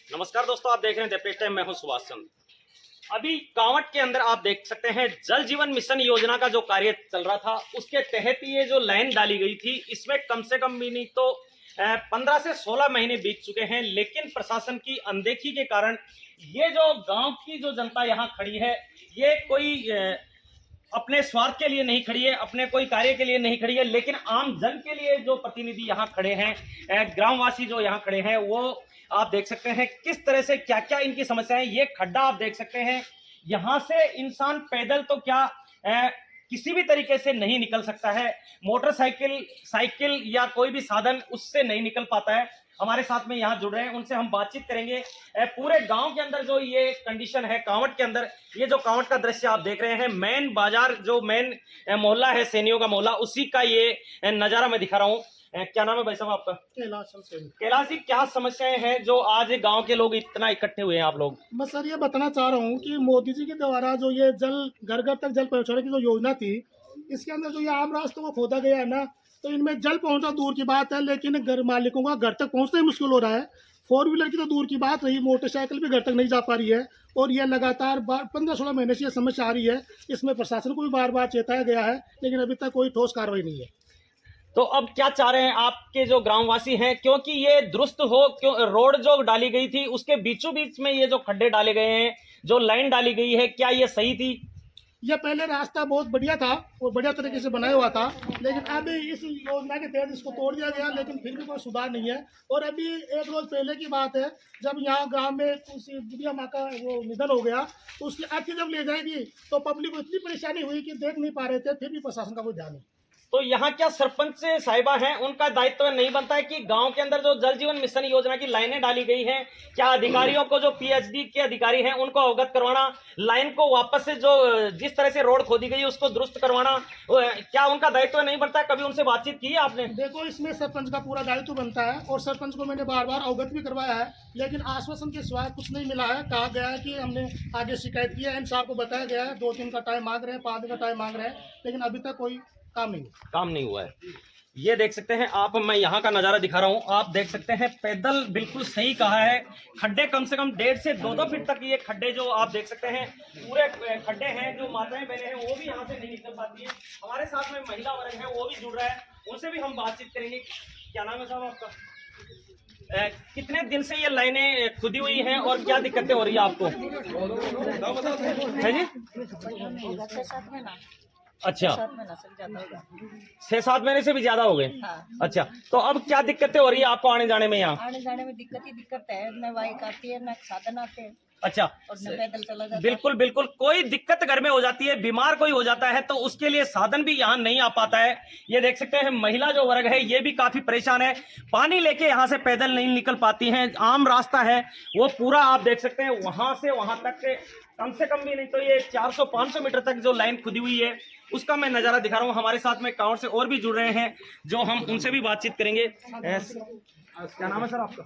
नमस्कार दोस्तों, आप देख रहे हैं द प्रेस टाइम। मैं हूं सुभाष चंद्र। अभी कांवट के अंदर आप देख सकते हैं जल जीवन मिशन योजना का जो कार्य चल रहा था, उसके तहत ये जो लाइन डाली गई थी, इसमें कम से कम भी नहीं तो 15 से 16 महीने बीत चुके हैं, लेकिन प्रशासन की अनदेखी के कारण ये जो गांव की जो जनता यहाँ खड़ी है, ये कोई अपने स्वार्थ के लिए नहीं खड़ी है, अपने कोई कार्य के लिए नहीं खड़ी है, लेकिन आम जन के लिए जो प्रतिनिधि यहाँ खड़े हैं, ग्रामवासी जो यहाँ खड़े हैं, वो आप देख सकते हैं किस तरह से क्या क्या इनकी समस्याएं। ये खड्डा आप देख सकते हैं, यहाँ से इंसान पैदल तो क्या किसी भी तरीके से नहीं निकल सकता है, मोटरसाइकिल, साइकिल या कोई भी साधन उससे नहीं निकल पाता है। हमारे साथ में यहाँ जुड़ रहे हैं, उनसे हम बातचीत करेंगे। पूरे गांव के अंदर जो ये कंडीशन है कांवट के अंदर, ये जो कांवट का दृश्य आप देख रहे हैं, मेन बाजार जो मेन मोहल्ला है, सैनियों का मोहल्ला, उसी का ये नजारा मैं दिखा रहा हूँ। क्या नाम है भाई साहब आपका? कैलाश जी, क्या समस्याएं हैं जो आज गांव के लोग इतना इकट्ठे हुए हैं आप लोग? मैं सर ये बताना चाह रहा हूँ कि मोदी जी के द्वारा जो ये जल घर घर तक जल पहुँचाने की जो योजना थी, इसके अंदर जो ये आम रास्तों को खोदा गया है ना, तो इनमें जल पहुँचा दूर की बात है, लेकिन घर मालिकों का घर तक पहुँचना ही मुश्किल हो रहा है। 4 व्हीलर की तो दूर की बात रही, मोटरसाइकिल भी घर तक नहीं जा पा रही है। और ये लगातार 15-16 महीने से ये समस्या आ रही है। इसमें प्रशासन को भी बार बार चेताया गया है, लेकिन अभी तक कोई ठोस कार्रवाई नहीं है। तो अब क्या चाह रहे हैं आपके जो ग्रामवासी हैं, क्योंकि ये दुरुस्त हो, क्यों रोड जो डाली गई थी उसके बीचों बीच में ये जो खड्डे डाले गए हैं, जो लाइन डाली गई है, क्या ये सही थी? यह पहले रास्ता बहुत बढ़िया था और बढ़िया तरीके से बनाया हुआ था, लेकिन अभी इस योजना के तहत इसको तोड़ दिया गया, लेकिन फिर भी कोई सुधार नहीं है। और अभी एक रोज पहले की बात है, जब यहाँ गांव में किसी बुढ़िया माँ का वो निधन हो गया, तो उसकी अर्थी जब ले जाएगी तो पब्लिक को इतनी परेशानी हुई कि देख नहीं पा रहे थे, फिर भी प्रशासन का कोई ध्यान नहीं। तो यहाँ क्या सरपंच साहिबा हैं, उनका दायित्व नहीं बनता है कि गांव के अंदर जो जल जीवन मिशन योजना की लाइनें डाली गई हैं, क्या अधिकारियों को, जो पीएचडी के अधिकारी हैं, उनको अवगत करवाना, लाइन को वापस से जो जिस तरह से रोड खोदी गई उसको दुरुस्त करवाना, क्या उनका दायित्व नहीं बनता है? कभी उनसे बातचीत की है आपने? देखो, इसमें सरपंच का पूरा दायित्व बनता है और सरपंच को मैंने बार बार अवगत भी करवाया है, लेकिन आश्वासन के सिवाय कुछ नहीं मिला है। कहा गया है कि हमने आगे शिकायत की है, इन साहब को बताया गया है, 2 दिन का टाइम मांग रहे हैं, 5 दिन का टाइम मांग रहे हैं, लेकिन अभी तक कोई काम नहीं हुआ है। ये देख सकते हैं आप, मैं यहाँ का नज़ारा दिखा रहा हूँ, आप देख सकते हैं पैदल, बिल्कुल सही कहा है, खड्डे कम से कम 1.5 से 2 फीट तक ये खड्डे जो आप देख सकते हैं, पूरे खड्डे हैं। जो माताएं बहनें हैं वो भी यहाँ से नहीं निकल पाती हैं। हमारे साथ में महिला वर्ग है, वो भी जुड़ रहा है, उनसे भी हम बातचीत करेंगे। क्या नाम है साहब आपका? कितने दिन से ये लाइनें खुदी हुई हैं और क्या दिक्कतें हो रही है आपको? है जी? 6-7 महीना। अच्छा, 7 महीना से ज्यादा होगा। 6-7 महीने से भी ज्यादा हो गए। हाँ। अच्छा, तो अब क्या दिक्कतें हो रही है आपको आने जाने में यहाँ? आने जाने में दिक्कत है, न बाइक आती है, न साधन आते हैं, अच्छा, और न पैदल चला जाता है। बिल्कुल बिल्कुल, कोई दिक्कत घर में हो जाती है, बीमार कोई हो जाता है, तो उसके लिए साधन भी यहाँ नहीं आ पाता है। ये देख सकते हैं महिला जो वर्ग है, ये भी काफी परेशान है, पानी लेके यहाँ से पैदल नहीं निकल पाती हैं। आम रास्ता है वो पूरा, आप देख सकते हैं वहां से वहां तक कम से कम भी नहीं तो ये 400-500 मीटर तक जो लाइन खुदी हुई है, उसका मैं नज़ारा दिखा रहा हूँ। हमारे साथ में कांवट से और भी जुड़ रहे हैं, जो हम उनसे भी बातचीत करेंगे। क्या नाम है सर आपका?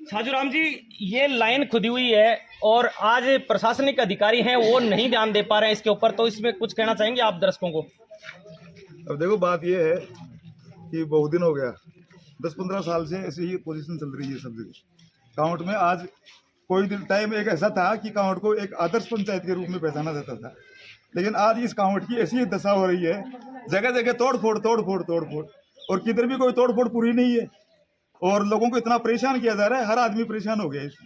छाजूराम जी, ये लाइन खुदी हुई है और आज प्रशासनिक अधिकारी हैं वो नहीं ध्यान दे पा रहे हैं इसके ऊपर, तो इसमें कुछ कहना चाहेंगे आप दर्शकों को? अब देखो, बात ये है कि बहुत दिन हो गया, 10-15 साल से ऐसी ही पोजीशन चल रही है सब जगह। कांवट में आज कोई दिन टाइम एक ऐसा था कि कांवट को एक आदर्श पंचायत के रूप में पहचाना जाता था, लेकिन आज इस कांवट की ऐसी दशा हो रही है, जगह जगह तोड़ फोड़, और किधर भी कोई तोड़ फोड़ पूरी नहीं है, और लोगों को इतना परेशान किया जा रहा है, हर आदमी परेशान हो गया इस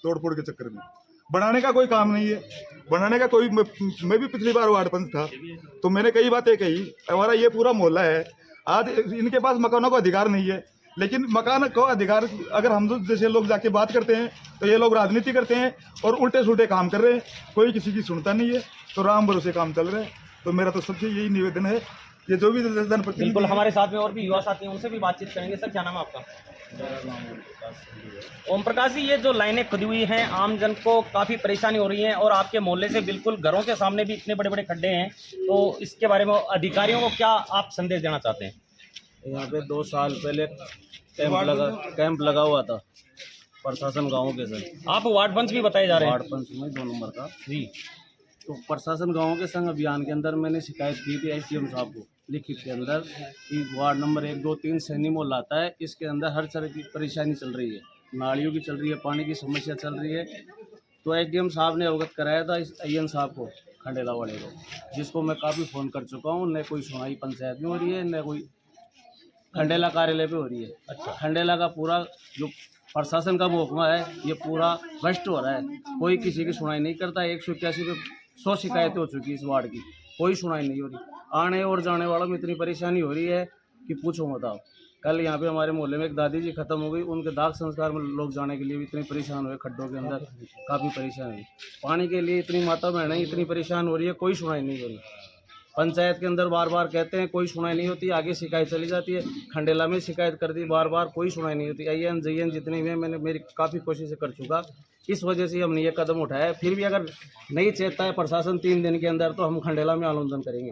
तोड़ फोड़ के चक्कर में। बनाने का कोई काम नहीं है, बनाने का कोई, मैं भी पिछली बार वार्ड पंच था तो मैंने कई बातें कही। हमारा ये पूरा मोहल्ला है, आज इनके पास मकानों का अधिकार नहीं है, लेकिन मकान को अधिकार अगर हम जैसे लोग जाके बात करते हैं तो ये लोग राजनीति करते हैं और उल्टे सुल्टे काम कर रहे हैं, कोई किसी की सुनता नहीं है, तो राम भरोसे काम चल रहे हैं। तो मेरा तो सबसे यही निवेदन है, ये जो भी जनप्रतिनिधि, बिल्कुल, हमारे साथ में और भी युवा साथी हैं, उनसे भी बातचीत करेंगे। सर, क्या नाम है आपका? ओम प्रकाश जी, ये जो लाइनें खुदी हुई हैं, आम जन को काफ़ी परेशानी हो रही है और आपके मोहल्ले से बिल्कुल घरों के सामने भी इतने बड़े बड़े खड्डे हैं, तो इसके बारे में अधिकारियों को क्या आप संदेश देना चाहते हैं? यहाँ पे 2 साल पहले कैंप लगा हुआ था प्रशासन गाँव के संग। आप वार्ड पंच भी बताए जा रहे हैं? वार्ड पंच में 2 नंबर का जी। तो प्रशासन गाँव के संग अभियान के अंदर मैंने शिकायत की थी एसडीएम साहब को लिखित के अंदर कि वार्ड नंबर 1, 2, 3 सैनी मोहल्ला आता है, इसके अंदर हर तरह की परेशानी चल रही है। नालियों की चल रही है, पानी की समस्या चल रही है। तो एसडीएम साहब ने अवगत कराया था इस अय्यन साहब को, खंडेला वाले को, जिसको मैं काफ़ी फ़ोन कर चुका हूँ। न कोई सुनाई पंचायत में हो रही है, न कोई खंडेला कार्यालय पे हो रही है। अच्छा, खंडेला का पूरा जो प्रशासन का महकमा है ये पूरा भ्रष्ट हो रहा है। कोई किसी की सुनाई नहीं करता। 181 पे 100 शिकायतें हो चुकी इस वार्ड की, कोई सुनाई नहीं हो रही। आने और जाने वालों में इतनी परेशानी हो रही है कि पूछो मत आप। कल यहाँ पे हमारे मोहल्ले में एक दादी जी खत्म हो गई, उनके दाग संस्कार में लोग जाने के लिए भी इतने परेशान हुए, खड्डों के अंदर काफ़ी परेशान हुई। पानी के लिए इतनी माता बहनें इतनी परेशान हो रही है, कोई सुनाई नहीं हो रही। पंचायत के अंदर बार बार कहते हैं, कोई सुनाई नहीं होती, आगे शिकायत चली जाती है। खंडेला में शिकायत कर दी बार बार, कोई सुनाई नहीं होती। अय्यन जयन जितने भी हैं, मैंने मेरी काफ़ी कोशिशें कर चुका। इस वजह से हमने ये कदम उठाया है। फिर भी अगर नहीं चेतता है प्रशासन 3 दिन के अंदर, तो हम खंडेला में आंदोलन करेंगे।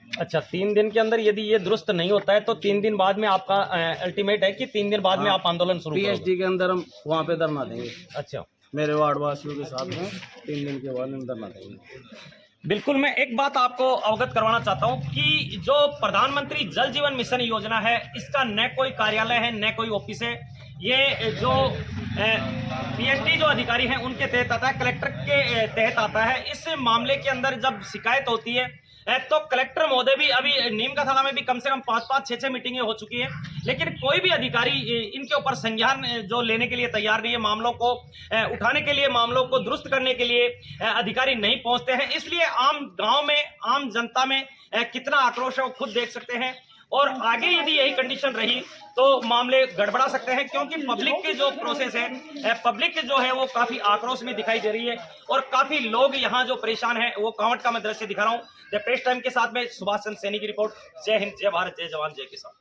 अच्छा, 3 दिन के अंदर यदि ये दुरुस्त नहीं होता है तो 3 दिन बाद में आपका अल्टीमेट है कि 3 दिन बाद में आप आंदोलन शुरू करोगे? पीएचडी के अंदर हम वहाँ पे धरना देंगे। अच्छा, मेरे वार्ड वासियों के साथ में 3 दिन के बाद हम धरना देंगे। बिल्कुल। मैं एक बात आपको अवगत करवाना चाहता हूं कि जो प्रधानमंत्री जल जीवन मिशन योजना है, इसका न कोई कार्यालय है न कोई ऑफिस है। ये जो पीएचडी जो अधिकारी हैं उनके तहत आता है, कलेक्टर के तहत आता है। इस मामले के अंदर जब शिकायत होती है तो कलेक्टर महोदय भी अभी नीम का थाना में भी कम से कम 5-5, 6-6 मीटिंगें हो चुकी है, लेकिन कोई भी अधिकारी इनके ऊपर संज्ञान जो लेने के लिए तैयार नहीं है। मामलों को उठाने के लिए, मामलों को दुरुस्त करने के लिए अधिकारी नहीं पहुंचते हैं। इसलिए आम गांव में, आम जनता में कितना आक्रोश है वो खुद देख सकते हैं। और आगे यदि यही कंडीशन रही तो मामले गड़बड़ा सकते हैं, क्योंकि पब्लिक के जो प्रोसेस है, पब्लिक जो है वो काफी आक्रोश में दिखाई दे रही है और काफी लोग यहाँ जो परेशान हैं वो कांवट का मैं दृश्य दिखा रहा हूँ। द प्रेस टाइम के साथ में सुभाष चंद्र सैनी की रिपोर्ट। जय हिंद, जय भारत, जय जवान, जय किसान।